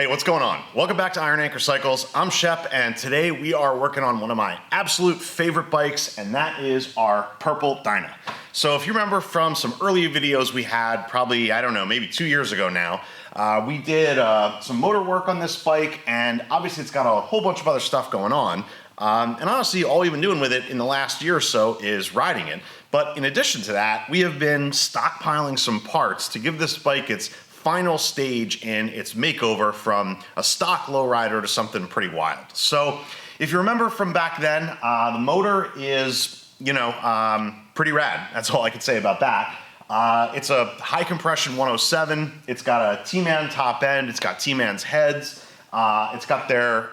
Hey, what's going on? Welcome back to Iron Anchor Cycles. I'm Shep, and today we are working on one of my absolute favorite bikes, and that is our Purple Dyna. So if you remember from some earlier videos we had, probably, I don't know, maybe 2 years ago now, we did some motor work on this bike, and obviously it's got a whole bunch of other stuff going on. And honestly, all we've been doing with it in the last year or so is riding it. But in addition to that, we have been stockpiling some parts to give this bike its final stage in its makeover from a stock lowrider to something pretty wild. So if you remember from back then, the motor is, pretty rad. That's all I could say about that. It's a high compression 107. It's got a T-Man top end. It's got T-Man's heads. It's got their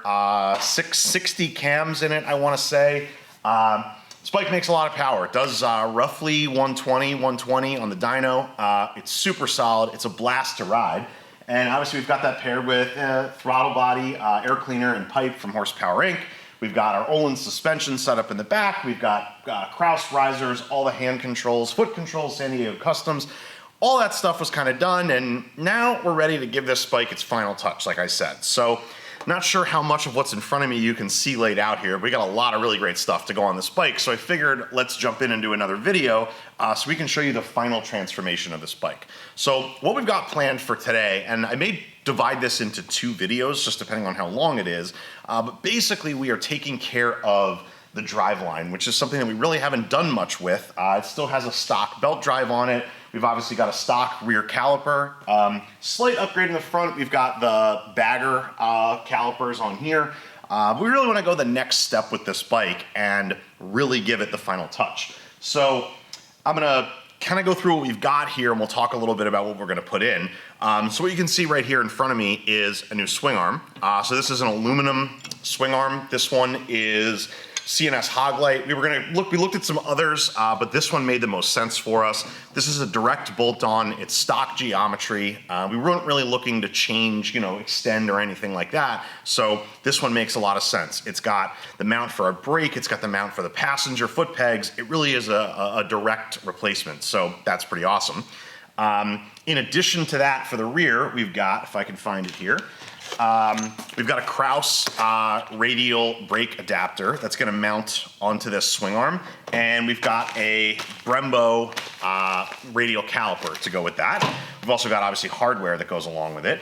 660 cams in it, I want to say. This bike makes a lot of power. It does roughly 120 on the dyno. It's super solid. It's a blast to ride. And obviously we've got that paired with throttle body, air cleaner, and pipe from Horsepower Inc. We've got our Olin suspension set up in the back. We've got Kraus risers, all the hand controls, foot controls, San Diego Customs. All that stuff was kind of done, and now we're ready to give this bike its final touch, like I said. So, not sure how much of what's in front of me you can see laid out here. We got a lot of really great stuff to go on this bike, so I figured let's jump in and do another video so we can show you the final transformation of this bike. So what we've got planned for today, and I may divide this into 2 videos, just depending on how long it is, but basically we are taking care of the driveline, which is something that we really haven't done much with. It still has a stock belt drive on it. We've obviously got a stock rear caliper. Slight upgrade in the front. We've got the bagger calipers on here. We really want to go the next step with this bike and really give it the final touch. So I'm going to kind of go through what we've got here, and we'll talk a little bit about what we're going to put in. So what you can see right here in front of me is a new swing arm. So this is an aluminum swing arm. This one is CNS Hoglite. We looked at some others, but this one made the most sense for us. This is a direct bolt-on. It's stock geometry. We weren't really looking to change, extend or anything like that. So this one makes a lot of sense. It's got the mount for our brake. It's got the mount for the passenger foot pegs. It really is a direct replacement. So that's pretty awesome. In addition to that, for the rear, we've got, if I can find it here, we've got a Kraus radial brake adapter that's going to mount onto this swing arm, and we've got a Brembo radial caliper to go with that. We've also got obviously hardware that goes along with it.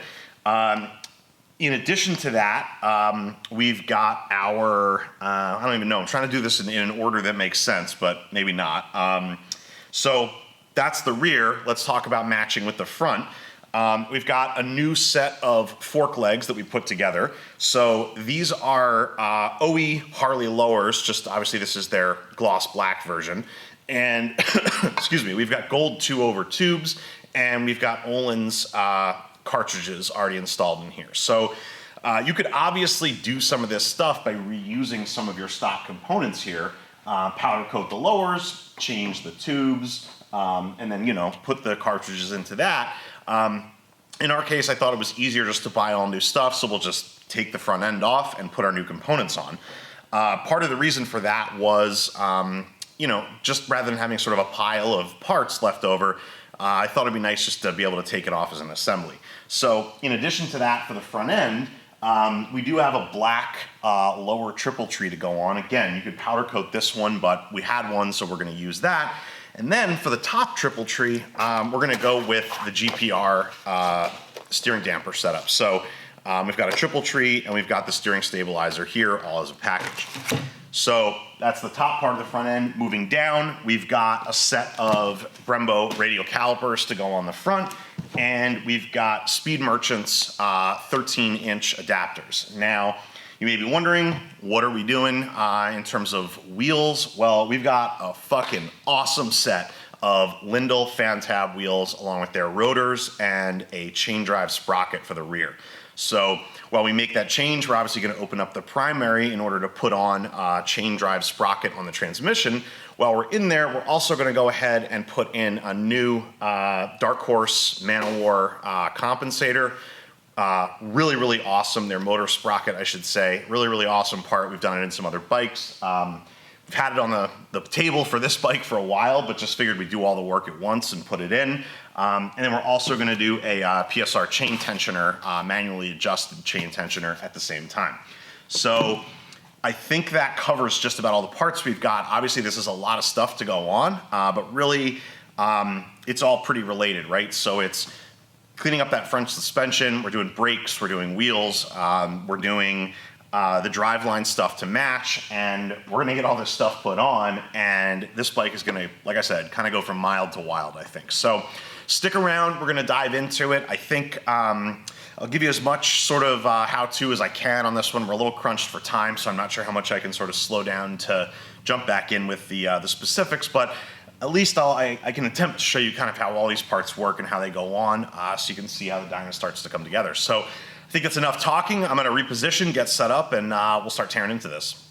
In addition to that, we've got our, I don't even know, I'm trying to do this in an order that makes sense, but maybe not. So that's the rear. Let's talk about matching with the front. We've got a new set of fork legs that we put together. So these are OE Harley lowers, just obviously this is their gloss black version. And, excuse me, we've got gold 2-over tubes, and we've got Olin's cartridges already installed in here. So you could obviously do some of this stuff by reusing some of your stock components here. Powder coat the lowers, change the tubes, and then, put the cartridges into that. In our case, I thought it was easier just to buy all new stuff, so we'll just take the front end off and put our new components on. Part of the reason for that was, just rather than having sort of a pile of parts left over, I thought it'd be nice just to be able to take it off as an assembly. So in addition to that, for the front end, we do have a black lower triple tree to go on. Again, you could powder coat this one, but we had one, so we're going to use that. And then for the top triple tree, we're going to go with the GPR steering damper setup. So we've got a triple tree, and we've got the steering stabilizer here all as a package. So that's the top part of the front end. Moving down, we've got a set of Brembo radial calipers to go on the front, and we've got Speed Merchant's 13-inch adapters. Now, you may be wondering, what are we doing in terms of wheels? Well, we've got a fucking awesome set of Lindell fan tab wheels along with their rotors and a chain drive sprocket for the rear. So while we make that change, we're obviously going to open up the primary in order to put on a chain drive sprocket on the transmission. While we're in there, we're also going to go ahead and put in a new Dark Horse Man-O-War compensator. Really, really awesome. Their motor sprocket, I should say. Really, really awesome part. We've done it in some other bikes. We've had it on the table for this bike for a while, but just figured we'd do all the work at once and put it in. And then we're also gonna do a PSR chain tensioner, manually adjusted chain tensioner at the same time. So I think that covers just about all the parts we've got. Obviously this is a lot of stuff to go on, but really it's all pretty related, right? So it's cleaning up that front suspension, we're doing brakes, we're doing wheels, we're doing the driveline stuff to match, and we're gonna get all this stuff put on, and this bike is gonna, like I said, kind of go from mild to wild, I think. So stick around, we're gonna dive into it. I think I'll give you as much sort of how-to as I can on this one. We're a little crunched for time, so I'm not sure how much I can sort of slow down to jump back in with the specifics, but at least I can attempt to show you kind of how all these parts work and how they go on, so you can see how the Dyna starts to come together. So I think it's enough talking. I'm gonna reposition, get set up, and we'll start tearing into this.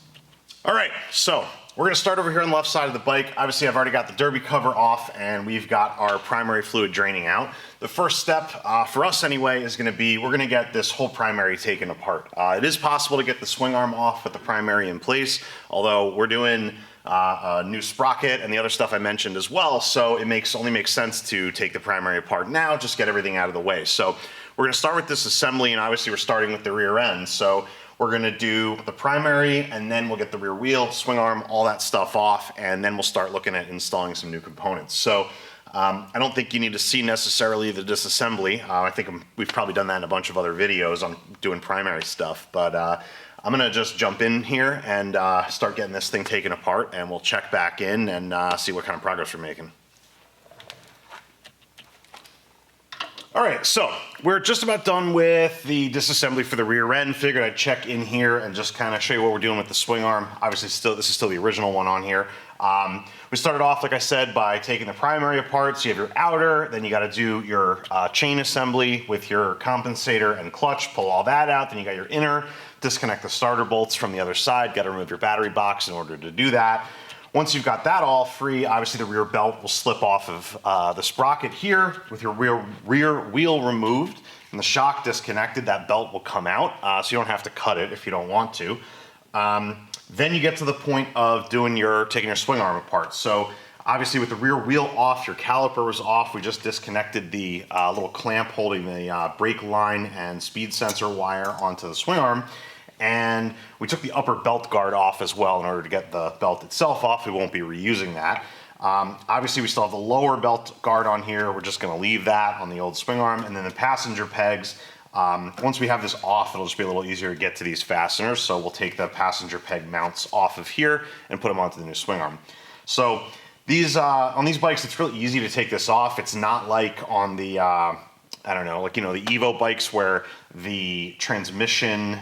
All right, so we're gonna start over here on the left side of the bike. Obviously, I've already got the derby cover off, and we've got our primary fluid draining out. The first step, for us anyway, is gonna be, we're gonna get this whole primary taken apart. It is possible to get the swing arm off with the primary in place, although we're doing a new sprocket and the other stuff I mentioned as well, so it only makes sense to take the primary apart now, just get everything out of the way. So we're gonna start with this assembly, and obviously we're starting with the rear end. So we're gonna do the primary, and then we'll get the rear wheel, swing arm, all that stuff off, and then we'll start looking at installing some new components. So I don't think you need to see necessarily the disassembly. I think we've probably done that in a bunch of other videos on doing primary stuff, but I'm gonna just jump in here and start getting this thing taken apart, and we'll check back in and see what kind of progress we're making. All right, so we're just about done with the disassembly for the rear end. Figured I'd check in here and just kind of show you what we're doing with the swing arm. Obviously, this is still the original one on here. We started off, like I said, by taking the primary apart. So you have your outer, then you got to do your chain assembly with your compensator and clutch, pull all that out. Then you got your inner, disconnect the starter bolts from the other side, got to remove your battery box in order to do that. Once you've got that all free, obviously the rear belt will slip off of the sprocket here with your rear wheel removed and the shock disconnected. That belt will come out, so you don't have to cut it if you don't want to. Then you get to the point of taking your swing arm apart. So obviously with the rear wheel off, your caliper was off. We just disconnected the little clamp holding the brake line and speed sensor wire onto the swing arm. And we took the upper belt guard off as well in order to get the belt itself off. We won't be reusing that. Obviously we still have the lower belt guard on here. We're just gonna leave that on the old swing arm. And then the passenger pegs, once we have this off, it'll just be a little easier to get to these fasteners. So we'll take the passenger peg mounts off of here and put them onto the new swing arm. So these on these bikes, it's really easy to take this off. It's not like on the I don't know, like, you know, the Evo bikes where the transmission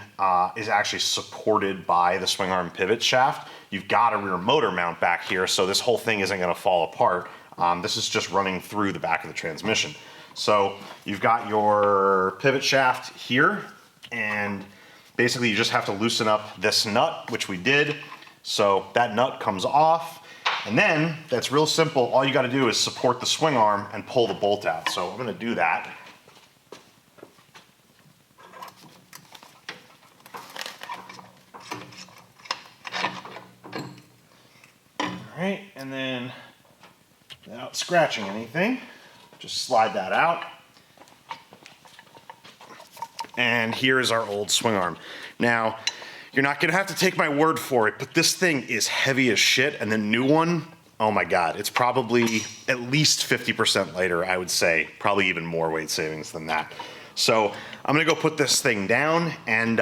is actually supported by the swing arm pivot shaft. You've got a rear motor mount back here, so this whole thing isn't gonna fall apart. This is just running through the back of the transmission. So you've got your pivot shaft here, and basically you just have to loosen up this nut, which we did. So that nut comes off. And then, that's real simple. All you gotta do is support the swing arm and pull the bolt out. So I'm gonna do that. All right, and then without scratching anything, just slide that out. And here is our old swing arm. Now, you're not gonna have to take my word for it, but this thing is heavy as shit, and the new one, oh my God, it's probably at least 50% lighter, I would say, probably even more weight savings than that. So I'm gonna go put this thing down, and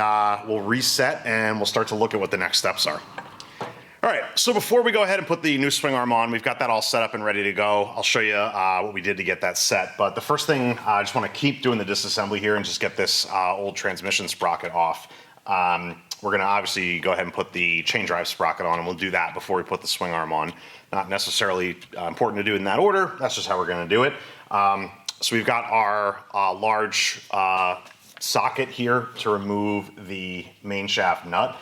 we'll reset, and we'll start to look at what the next steps are. All right, so before we go ahead and put the new swing arm on, we've got that all set up and ready to go. I'll show you what we did to get that set. But the first thing, I just wanna keep doing the disassembly here and just get this old transmission sprocket off. We're gonna obviously go ahead and put the chain drive sprocket on, and we'll do that before we put the swing arm on. Not necessarily important to do in that order, that's just how we're gonna do it. So we've got our large socket here to remove the main shaft nut.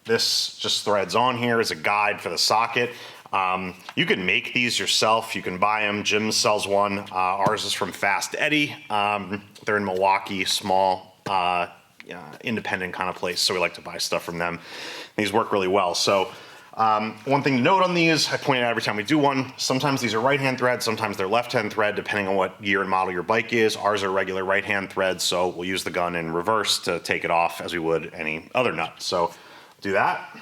This just threads on here as a guide for the socket. You can make these yourself. You can buy them. Jim sells one. Ours is from Fast Eddie. They're in Milwaukee, small, independent kind of place, so we like to buy stuff from them. These work really well. So One thing to note on these, I point out every time we do one, sometimes these are right-hand thread, sometimes they're left-hand thread, depending on what year and model your bike is. Ours are regular right-hand threads, so we'll use the gun in reverse to take it off as we would any other nut. So do that.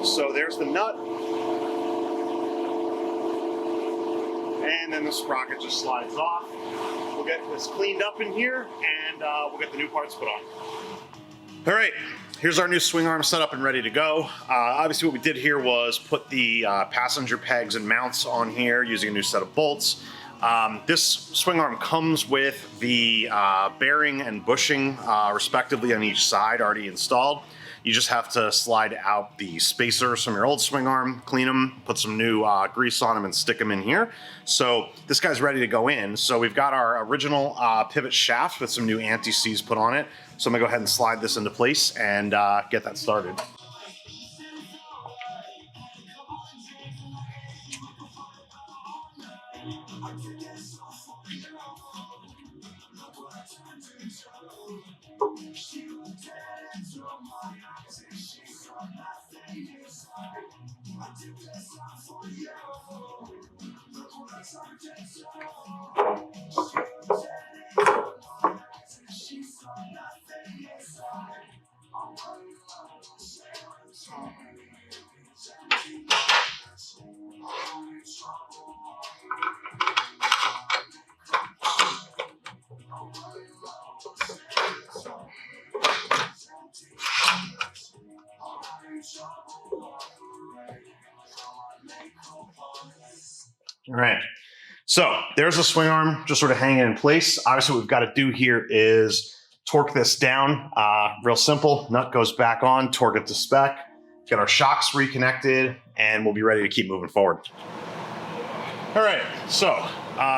So there's the nut, and then the sprocket just slides off. We'll get this cleaned up in here, and we'll get the new parts put on. All right, here's our new swing arm set up and ready to go. Obviously what we did here was put the passenger pegs and mounts on here using a new set of bolts. This swing arm comes with the bearing and bushing respectively on each side already installed. You just have to slide out the spacers from your old swing arm, clean them, put some new grease on them and stick them in here. So this guy's ready to go in. So we've got our original pivot shaft with some new anti-seize put on it. So I'm gonna go ahead and slide this into place and get that started. All right, so there's the swing arm just sort of hanging in place. Obviously what we've got to do here is torque this down. Real simple, nut goes back on, torque it to spec, get our shocks reconnected, and we'll be ready to keep moving forward. All right, so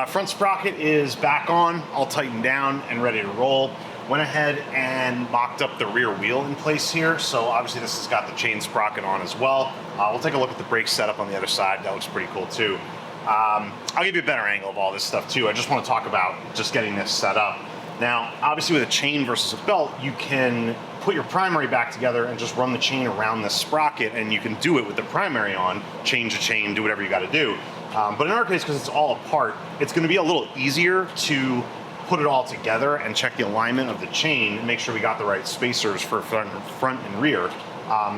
front sprocket is back on, all tightened down and ready to roll. Went ahead and mocked up the rear wheel in place here. So obviously this has got the chain sprocket on as well. We'll take a look at the brake setup on the other side. That looks pretty cool too. I'll give you a better angle of all this stuff too. I just want to talk about just getting this set up. Now, obviously with a chain versus a belt, you can put your primary back together and just run the chain around this sprocket, and you can do it with the primary on, change the chain, do whatever you got to do. But in our case, because it's all apart, it's going to be a little easier to put it all together and check the alignment of the chain and make sure we got the right spacers for front and rear.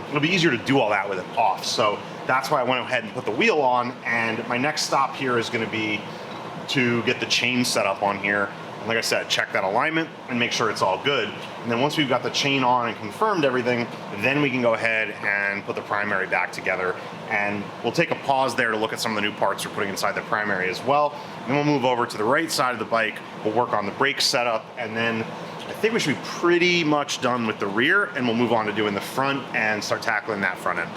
It'll be easier to do all that with it off. So that's why I went ahead and put the wheel on, and my next stop here is going to be to get the chain set up on here. And like I said, check that alignment and make sure it's all good. And then once we've got the chain on and confirmed everything, then we can go ahead and put the primary back together. And we'll take a pause there to look at some of the new parts we're putting inside the primary as well. Then we'll move over to the right side of the bike. We'll work on the brake setup, and then I think we should be pretty much done with the rear, and we'll move on to doing the front and start tackling that front end.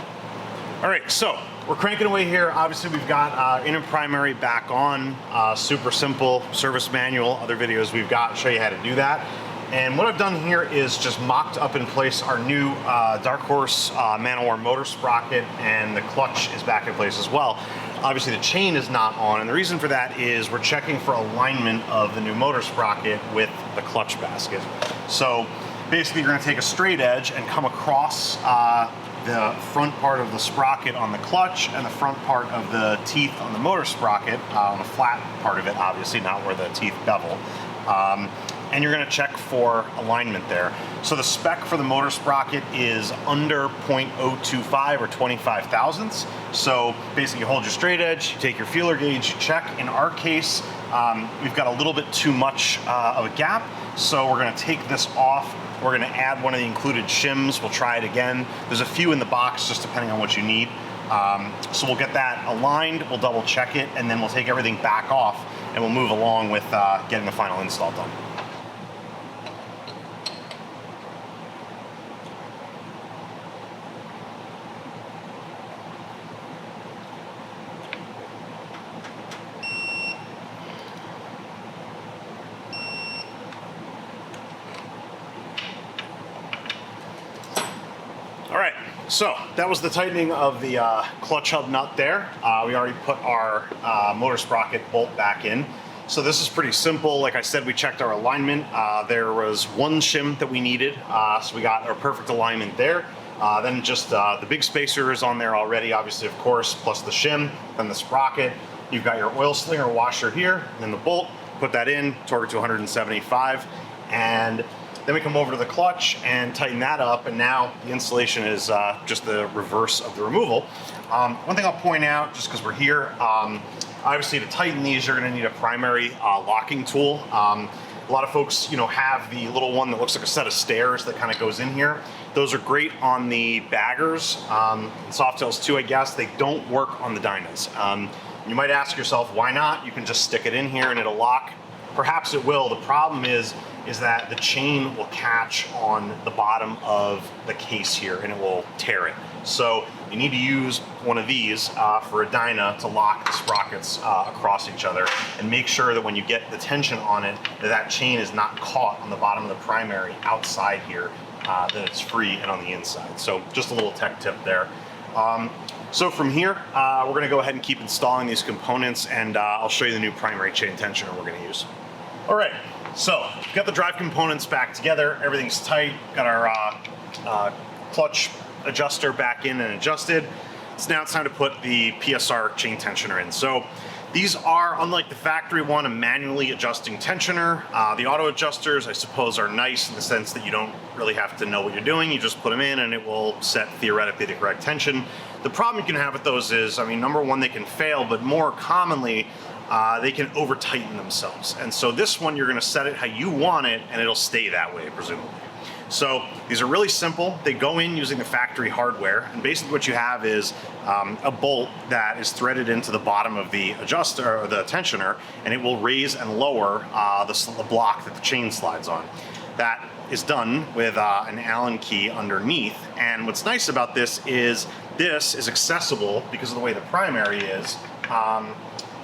All right, so we're cranking away here. Obviously, we've got inner primary back on, super simple service manual. Other videos we've got show you how to do that. And what I've done here is just mocked up in place our new Dark Horse Man-O-War motor sprocket, and the clutch is back in place as well. Obviously, the chain is not on, and the reason for that is we're checking for alignment of the new motor sprocket with the clutch basket. So basically, you're going to take a straight edge and come across the front part of the sprocket on the clutch and the front part of the teeth on the motor sprocket, on the flat part of it, obviously, not where the teeth bevel. And you're going to check for alignment there. So the spec for the motor sprocket is under 0.025 or 25 thousandths. So basically you hold your straight edge, you take your feeler gauge, you check. In our case, we've got a little bit too much of a gap. So we're going to take this off. We're going to add one of the included shims. We'll try it again. There's a few in the box, just depending on what you need. So we'll get that aligned, we'll double check it, and then we'll take everything back off, and we'll move along with getting the final install done. So that was the tightening of the clutch hub nut there. We already put our motor sprocket bolt back in. So this is pretty simple. Like I said, we checked our alignment. There was one shim that we needed, so we got our perfect alignment there. Then just the big spacer is on there already, obviously, of course, plus the shim, then the sprocket. You've got your oil slinger washer here, and then the bolt. Put that in, torque it to 175, and then we come over to the clutch and tighten that up, and now the installation is just the reverse of the removal. One thing I'll point out, just because we're here, obviously to tighten these, you're going to need a primary locking tool. A lot of folks, have the little one that looks like a set of stairs that kind of goes in here. Those are great on the baggers, Softails too, I guess. They don't work on the Dynas. You might ask yourself, why not? You can just stick it in here and it'll lock. Perhaps it will. The problem is that the chain will catch on the bottom of the case here and it will tear it. So you need to use one of these for a Dyna to lock the sprockets across each other and make sure that when you get the tension on it, that chain is not caught on the bottom of the primary outside here, that it's free and on the inside. So just a little tech tip there. So from here, we're gonna go ahead and keep installing these components, and I'll show you the new primary chain tensioner we're gonna use. All right, so we've got the drive components back together, everything's tight, got our clutch adjuster back in and adjusted. So now it's time to put the PSR chain tensioner in. So these are, unlike the factory one, a manually adjusting tensioner. The auto adjusters, I suppose, are nice in the sense that you don't really have to know what you're doing. You just put them in and it will set theoretically the correct tension. The problem you can have with those is, number one, they can fail, but more commonly, they can over tighten themselves. And so this one, you're gonna set it how you want it and it'll stay that way, presumably. So these are really simple. They go in using the factory hardware, and basically what you have is a bolt that is threaded into the bottom of the adjuster or the tensioner, and it will raise and lower the block that the chain slides on. That is done with an Allen key underneath, and what's nice about this is accessible because of the way the primary is.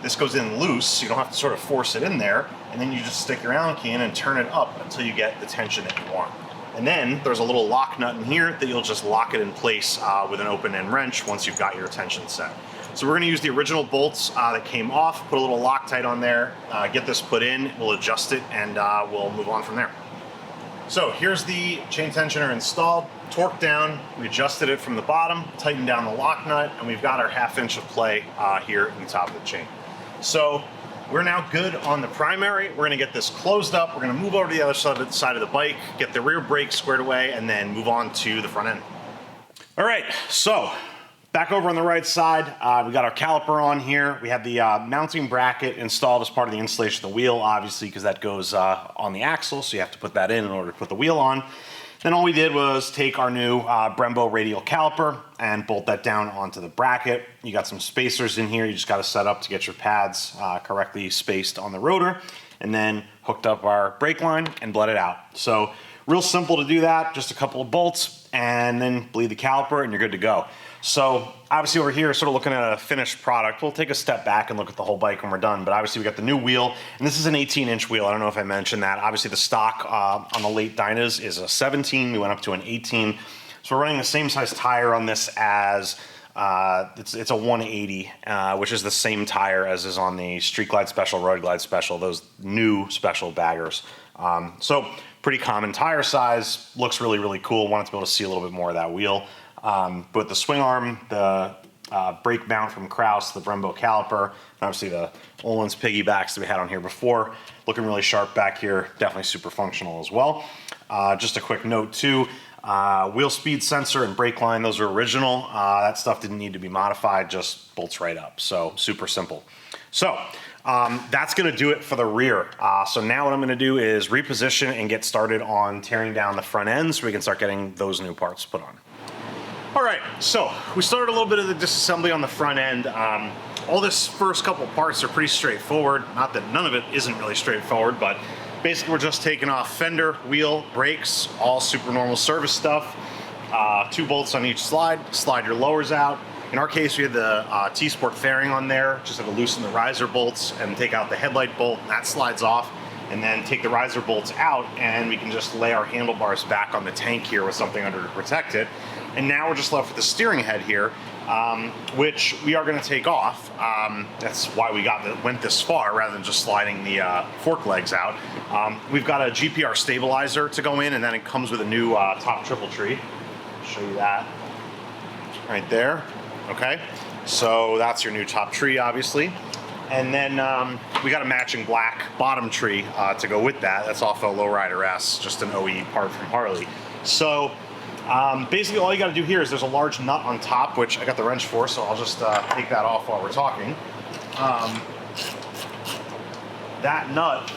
This goes in loose, so you don't have to sort of force it in there, and then you just stick your Allen key in and turn it up until you get the tension that you want. And then there's a little lock nut in here that you'll just lock it in place with an open end wrench once you've got your tension set. So we're gonna use the original bolts that came off, put a little Loctite on there, get this put in, we'll adjust it, and we'll move on from there. So here's the chain tensioner installed, torqued down, we adjusted it from the bottom, tightened down the lock nut, and we've got our 1/2 inch of play here in the top of the chain. So we're now good on the primary. We're gonna get this closed up. We're gonna move over to the other side of the bike, get the rear brake squared away, and then move on to the front end. All right, so back over on the right side, we got our caliper on here. We have the mounting bracket installed as part of the installation of the wheel, obviously, because that goes on the axle, so you have to put that in order to put the wheel on. Then all we did was take our new Brembo radial caliper and bolt that down onto the bracket. You got some spacers in here. You just got to set up to get your pads correctly spaced on the rotor, and then hooked up our brake line and bled it out. So real simple to do that, just a couple of bolts, and then bleed the caliper and you're good to go. So obviously over here, sort of looking at a finished product. We'll take a step back and look at the whole bike when we're done, but obviously we got the new wheel, and this is an 18-inch wheel. I don't know if I mentioned that. Obviously the stock on the late Dynas is a 17. We went up to an 18. So we're running the same size tire on this as, it's a 180, which is the same tire as is on the Street Glide Special, Road Glide Special, those new special baggers. So pretty common tire size, looks really, really cool. Wanted to be able to see a little bit more of that wheel. But the swing arm, the brake mount from Kraus, the Brembo caliper, and obviously the Öhlins piggybacks that we had on here before, looking really sharp back here, definitely super functional as well. Just a quick note too, wheel speed sensor and brake line, those are original. That stuff didn't need to be modified, just bolts right up, so super simple. So that's gonna do it for the rear. So now what I'm gonna do is reposition and get started on tearing down the front end so we can start getting those new parts put on. All right, so we started a little bit of the disassembly on the front end. All this first couple parts are pretty straightforward. Not that none of it isn't really straightforward, but basically we're just taking off fender, wheel, brakes, all super normal service stuff. 2 bolts on each slide your lowers out. In our case, we had the T-Sport fairing on there, just had to loosen the riser bolts and take out the headlight bolt, and that slides off. and then take the riser bolts out, and we can just lay our handlebars back on the tank here with something under to protect it. And now we're just left with the steering head here, which we are going to take off. That's why we went this far rather than just sliding the fork legs out. We've got a GPR stabilizer to go in, and then it comes with a new top triple tree. I'll show you that right there. Okay, so that's your new top tree, obviously. And then we got a matching black bottom tree to go with that. That's off a Lowrider S, just an OE part from Harley. So basically all you got to do here is there's a large nut on top, which I got the wrench for, so I'll just take that off while we're talking. That nut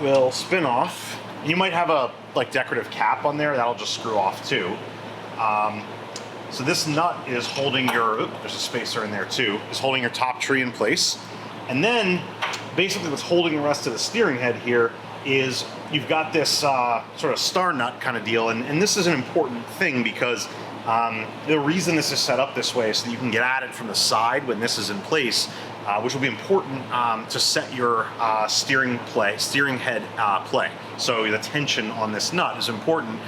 will spin off. You might have a decorative cap on there, that'll just screw off too. So this nut is holding your, there's a spacer in there too, is holding your top tree in place. And then basically what's holding the rest of the steering head here is you've got this sort of star nut kind of deal. And this is an important thing because the reason this is set up this way is so that you can get at it from the side when this is in place, which will be important to set your steering head play. So the tension on this nut is important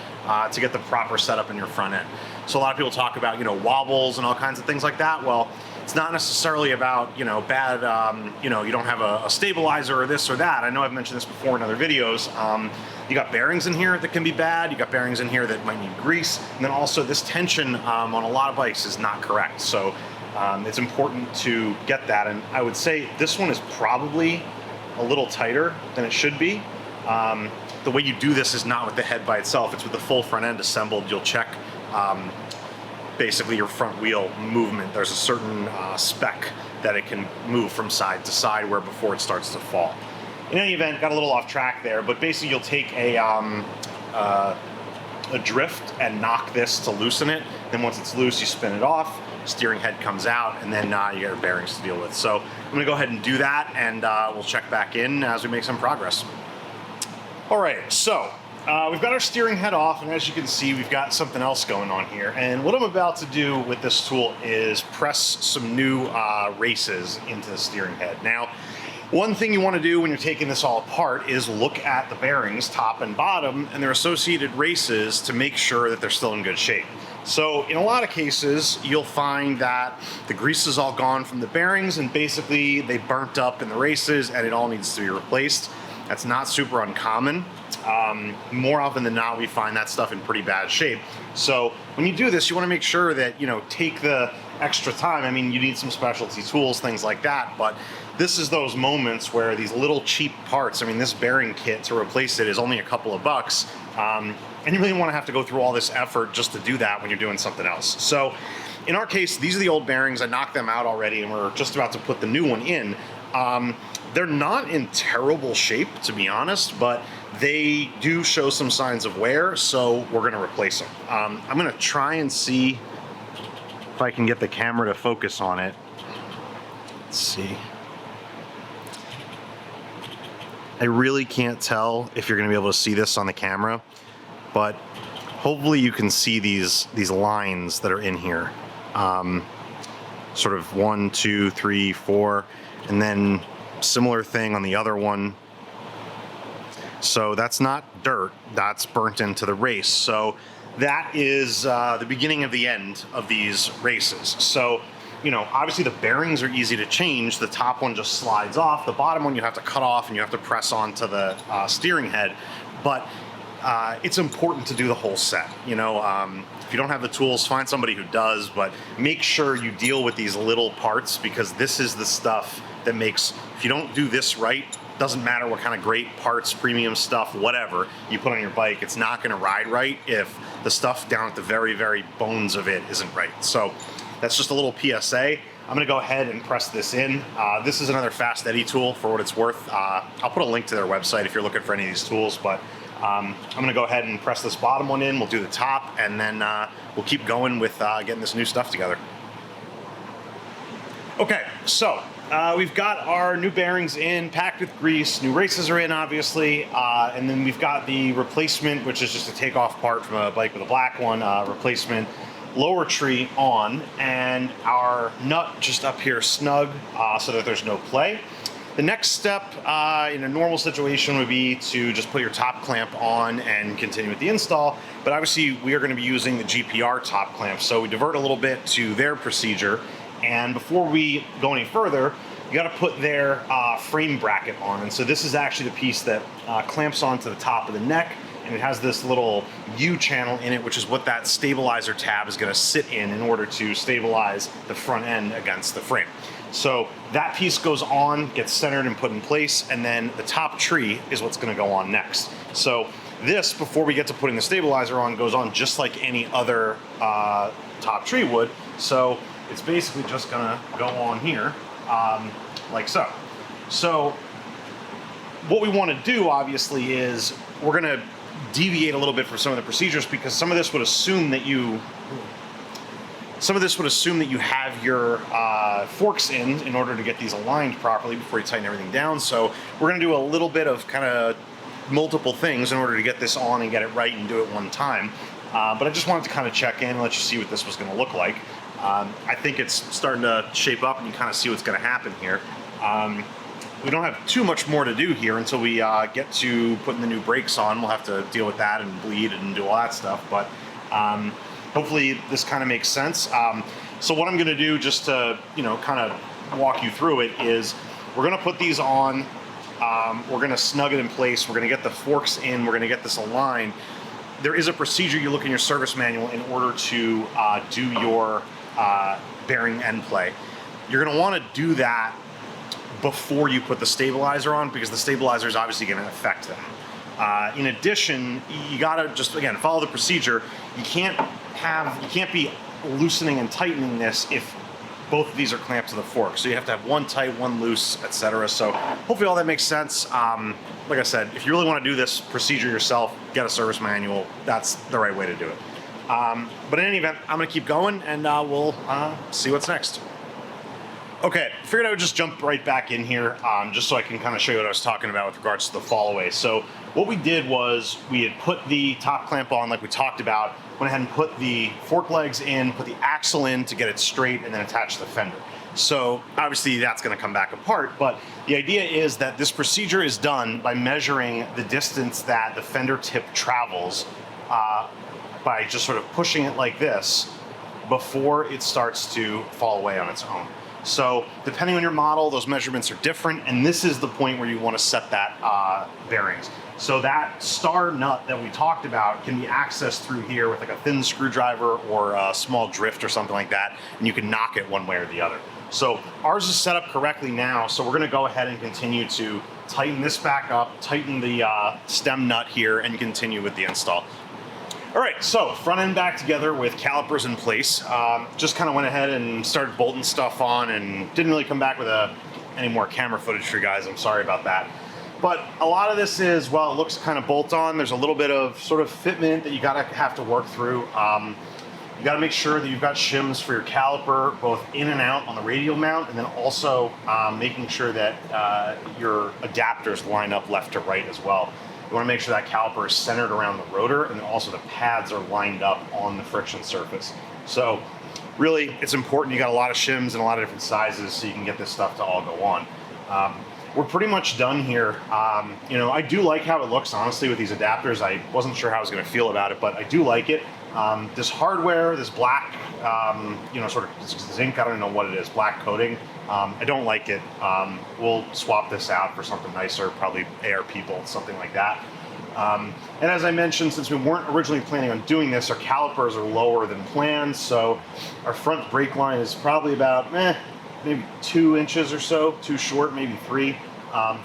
to get the proper setup in your front end. So a lot of people talk about, wobbles and all kinds of things like that. Well, it's not necessarily about, bad, you don't have a stabilizer or this or that. I know I've mentioned this before in other videos. You got bearings in here that can be bad. You got bearings in here that might need grease. And then also this tension on a lot of bikes is not correct. So it's important to get that. And I would say this one is probably a little tighter than it should be. The way you do this is not with the head by itself. It's with the full front end assembled. You'll check basically your front wheel movement. There's a certain spec that it can move from side to side where before it starts to fall. In any event, got a little off track there, but basically you'll take a drift and knock this to loosen it. Then once it's loose, you spin it off, steering head comes out, and then you got your bearings to deal with. So I'm gonna go ahead and do that, and we'll check back in as we make some progress. All right, so we've got our steering head off, and as you can see, we've got something else going on here. And what I'm about to do with this tool is press some new races into the steering head. Now, one thing you want to do when you're taking this all apart is look at the bearings, top and bottom, and their associated races to make sure that they're still in good shape. So in a lot of cases, you'll find that the grease is all gone from the bearings, and basically they burnt up in the races, and it all needs to be replaced. That's not super uncommon. More often than not, we find that stuff in pretty bad shape. So when you do this, you want to make sure that, take the extra time. I mean, you need some specialty tools, things like that, but this is those moments where these little cheap parts, I mean, this bearing kit to replace it is only a couple of bucks, and you really want to have to go through all this effort just to do that when you're doing something else. So in our case, these are the old bearings. I knocked them out already, and we're just about to put the new one in. They're not in terrible shape, to be honest, but they do show some signs of wear, so we're gonna replace them. I'm gonna try and see if I can get the camera to focus on it. Let's see. I really can't tell if you're gonna be able to see this on the camera, but hopefully you can see these lines that are in here. Sort of 1, 2, 3, 4, and then similar thing on the other one. So that's not dirt, that's burnt into the race. So that is the beginning of the end of these races. So, obviously the bearings are easy to change. The top one just slides off. The bottom one you have to cut off and you have to press onto the steering head. But it's important to do the whole set. If you don't have the tools, find somebody who does, but make sure you deal with these little parts, because this is the stuff that makes, if you don't do this right, doesn't matter what kind of great parts, premium stuff, whatever you put on your bike, it's not gonna ride right if the stuff down at the very, very bones of it isn't right. So that's just a little PSA. I'm gonna go ahead and press this in. This is another Fast Eddie tool for what it's worth. I'll put a link to their website if you're looking for any of these tools, but I'm gonna go ahead and press this bottom one in, we'll do the top, and then we'll keep going with getting this new stuff together. Okay, so we've got our new bearings in, packed with grease, new races are in, obviously, and then we've got the replacement, which is just a takeoff part from a bike with a black one, replacement lower tree on, and our nut just up here snug so that there's no play. The next step in a normal situation would be to just put your top clamp on and continue with the install, but obviously we are going to be using the GPR top clamp, so we divert a little bit to their procedure, and before we go any further, you got to put their frame bracket on, and so this is actually the piece that clamps onto the top of the neck, and it has this little U channel in it, which is what that stabilizer tab is going to sit in order to stabilize the front end against the frame. So that piece goes on, gets centered and put in place, and then the top tree is what's going to go on next. So this, before we get to putting the stabilizer on, goes on just like any other top tree would. So it's basically just going to go on here, like so. So what we want to do, obviously, is we're going to deviate a little bit from some of the procedures, because some of this would assume that you have your forks in order to get these aligned properly before you tighten everything down. So we're going to do a little bit of kind of multiple things in order to get this on and get it right and do it one time. But I just wanted to kind of check in and let you see what this was going to look like. I think it's starting to shape up, and you kind of see what's going to happen here. We don't have too much more to do here until we get to putting the new brakes on. We'll have to deal with that and bleed and do all that stuff, but hopefully this kind of makes sense. So what I'm going to do, just to kind of walk you through it, is we're going to put these on. We're going to snug it in place. We're going to get the forks in. We're going to get this aligned. There is a procedure you look in your service manual in order to do your bearing end play. You're going to want to do that before you put the stabilizer on, because the stabilizer is obviously going to affect that. In addition, you got to just, again, follow the procedure. You can't be loosening and tightening this if both of these are clamped to the fork. So you have to have one tight, one loose, etc. So hopefully all that makes sense. Like I said, if you really want to do this procedure yourself, get a service manual. That's the right way to do it. But in any event, I'm going to keep going, and we'll see what's next. Okay, figured I would just jump right back in here, just so I can kind of show you what I was talking about with regards to the fall away. So what we did was we had put the top clamp on like we talked about, went ahead and put the fork legs in, put the axle in to get it straight, and then attach the fender. So obviously that's going to come back apart, but the idea is that this procedure is done by measuring the distance that the fender tip travels by just sort of pushing it like this before it starts to fall away on its own. So depending on your model, those measurements are different, and this is the point where you want to set that bearings. So that star nut that we talked about can be accessed through here with like a thin screwdriver or a small drift or something like that, and you can knock it one way or the other. So ours is set up correctly now, so we're going to go ahead and continue to tighten this back up, tighten the stem nut here, and continue with the install. All right, so front end back together with calipers in place. Just kind of went ahead and started bolting stuff on, and didn't really come back with any more camera footage for you guys. I'm sorry about that. But a lot of this is, well, it looks kind of bolt on. There's a little bit of sort of fitment that you have to work through. You got to make sure that you've got shims for your caliper, both in and out on the radial mount, and then also making sure that your adapters line up left to right as well. You want to make sure that caliper is centered around the rotor, and then also the pads are lined up on the friction surface. So really, it's important. You got a lot of shims and a lot of different sizes, so you can get this stuff to all go on. We're pretty much done here. I do like how it looks, honestly, with these adapters. I wasn't sure how I was going to feel about it, but I do like it. This hardware, this black, sort of zinc, I don't know what it is, black coating, I don't like it. We'll swap this out for something nicer, probably ARP bolt, something like that. And as I mentioned, since we weren't originally planning on doing this, our calipers are lower than planned, so our front brake line is probably about maybe 2 inches or so, too short, maybe 3.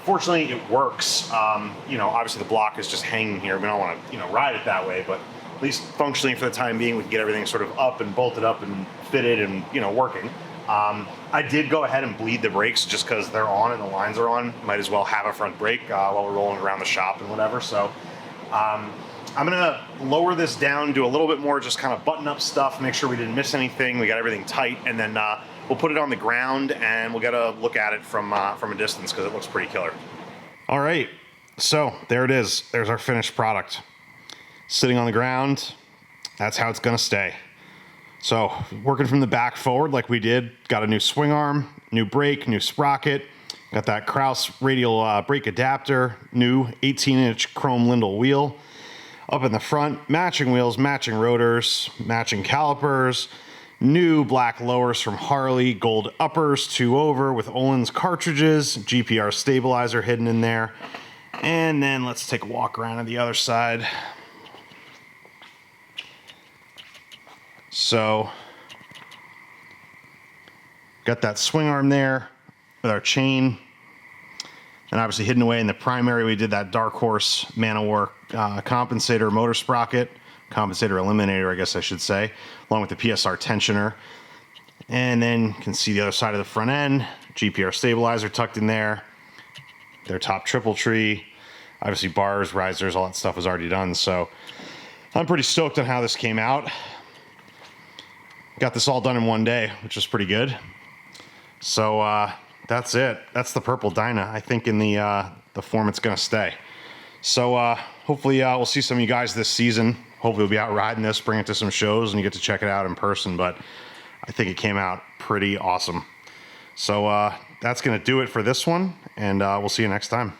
Fortunately, it works. Obviously the block is just hanging here. We don't want to, ride it that way, but at least functionally for the time being, we can get everything sort of up and bolted up and fitted and, working. I did go ahead and bleed the brakes just because they're on and the lines are on. Might as well have a front brake while we're rolling around the shop and whatever. So I'm gonna lower this down, do a little bit more just kind of button up stuff, make sure we didn't miss anything, we got everything tight, and then we'll put it on the ground and we'll get a look at it from a distance because it looks pretty killer. All right, so there it is. There's our finished product. Sitting on the ground, that's how it's gonna stay. So working from the back forward like we did, got a new swing arm, new brake, new sprocket, Got that Kraus radial brake adapter, new 18-inch chrome Lindell wheel. Up in the front, matching wheels, matching rotors, matching calipers, new black lowers from Harley, gold uppers, 2 over with Olin's cartridges, GPR stabilizer hidden in there. And then let's take a walk around on the other side. So, got that swing arm there with our chain. And obviously hidden away in the primary, we did that Dark Horse Man-O-War compensator motor sprocket, compensator eliminator, I guess I should say, along with the PSR tensioner. And then you can see the other side of the front end, GPR stabilizer tucked in there, their top triple tree, obviously bars, risers, all that stuff was already done. So I'm pretty stoked on how this came out. Got this all done in one day, which was pretty good. So that's it. That's the Purple Dyna. I think in the form it's going to stay. So hopefully we'll see some of you guys this season. Hopefully we'll be out riding this, bring it to some shows, and you get to check it out in person. But I think it came out pretty awesome. So that's going to do it for this one, and we'll see you next time.